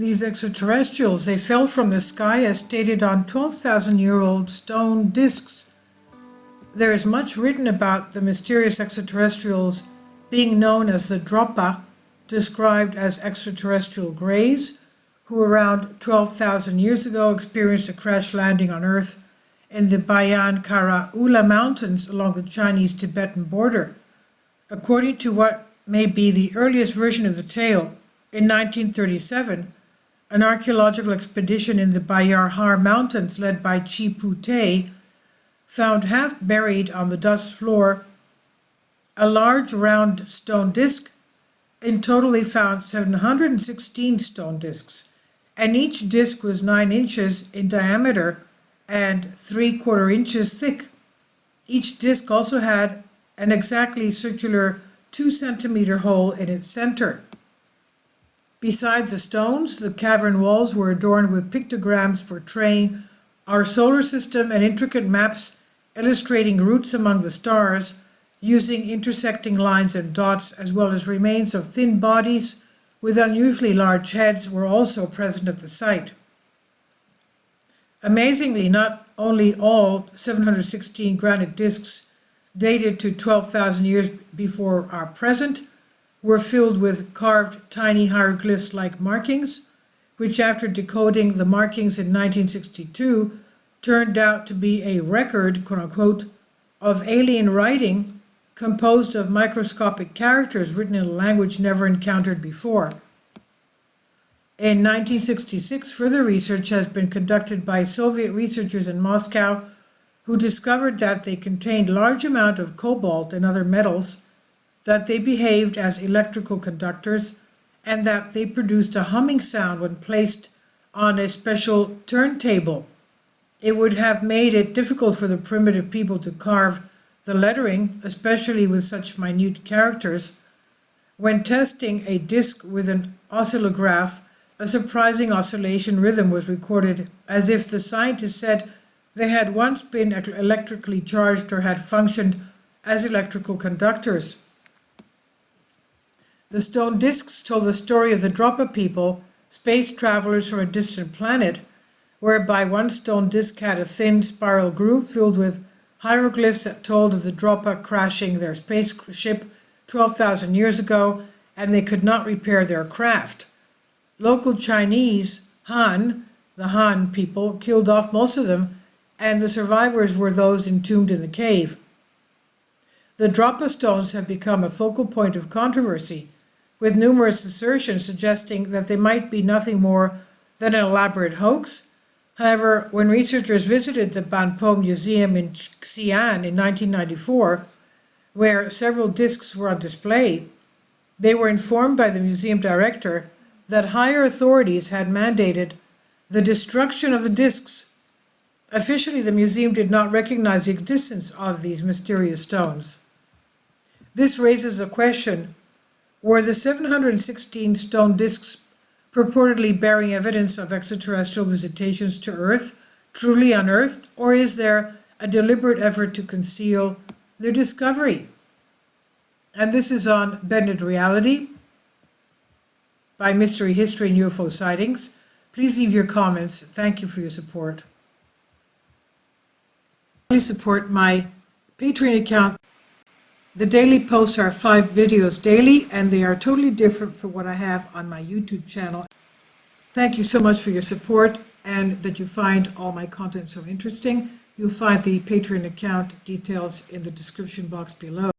these extraterrestrials. They fell from the sky as stated on 12,000-year-old stone discs. There is much written about the mysterious extraterrestrials being known as the dropa, described as extraterrestrial greys, who around 12,000 years ago experienced a crash landing on Earth in the Bayan Karaula Mountains along the Chinese-Tibetan border. According to what may be the earliest version of the tale, in 1937, an archaeological expedition in the Bayar Mountains led by Chi Pu-te found half buried on the dust floor a large round stone disc. In total they found 716 stone discs, and each disc was 9 inches in diameter and 3/4 inches thick. Each disc also had an exactly circular 2-centimeter hole in its center. Beside the stones, the cavern walls were adorned with pictograms portraying our solar system and intricate maps illustrating routes among the stars, using intersecting lines and dots, as well as remains of thin bodies with unusually large heads were also present at the site. Amazingly, not only all 716 granite discs dated to 12,000 years before our present were filled with carved tiny hieroglyphs-like markings, which after decoding the markings in 1962 turned out to be a record, quote-unquote, of alien writing composed of microscopic characters written in a language never encountered before. In 1966, further research has been conducted by Soviet researchers in Moscow who discovered that they contained large amount of cobalt and other metals, that they behaved as electrical conductors, and that they produced a humming sound when placed on a special turntable. It would have made it difficult for the primitive people to carve the lettering, especially with such minute characters. When testing a disc with an oscillograph, a surprising oscillation rhythm was recorded, as if the scientists said they had once been electrically charged or had functioned as electrical conductors. The stone discs told the story of the dropa people, space travelers from a distant planet, whereby one stone disc had a thin spiral groove filled with hieroglyphs that told of the dropa crashing their spaceship 12,000 years ago, and they could not repair their craft. Local Chinese Han, the Han people, killed off most of them, and the survivors were those entombed in the cave. The dropa stones have become a focal point of controversy, with numerous assertions suggesting that they might be nothing more than an elaborate hoax. However, when researchers visited the Banpo Museum in Xi'an in 1994, where several discs were on display, they were informed by the museum director that higher authorities had mandated the destruction of the discs. Officially, the museum did not recognize the existence of these mysterious stones. This raises a question: were the 716 stone discs purportedly bearing evidence of extraterrestrial visitations to Earth truly unearthed, or is there a deliberate effort to conceal their discovery? And this is on Bended Reality by Mystery History and UFO Sightings. Please leave your comments. Thank you for your support. Please support my Patreon account. The daily posts are 5 videos daily, and they are totally different from what I have on my YouTube channel. Thank you so much for your support and that you find all my content so interesting. You'll find the Patreon account details in the description box below.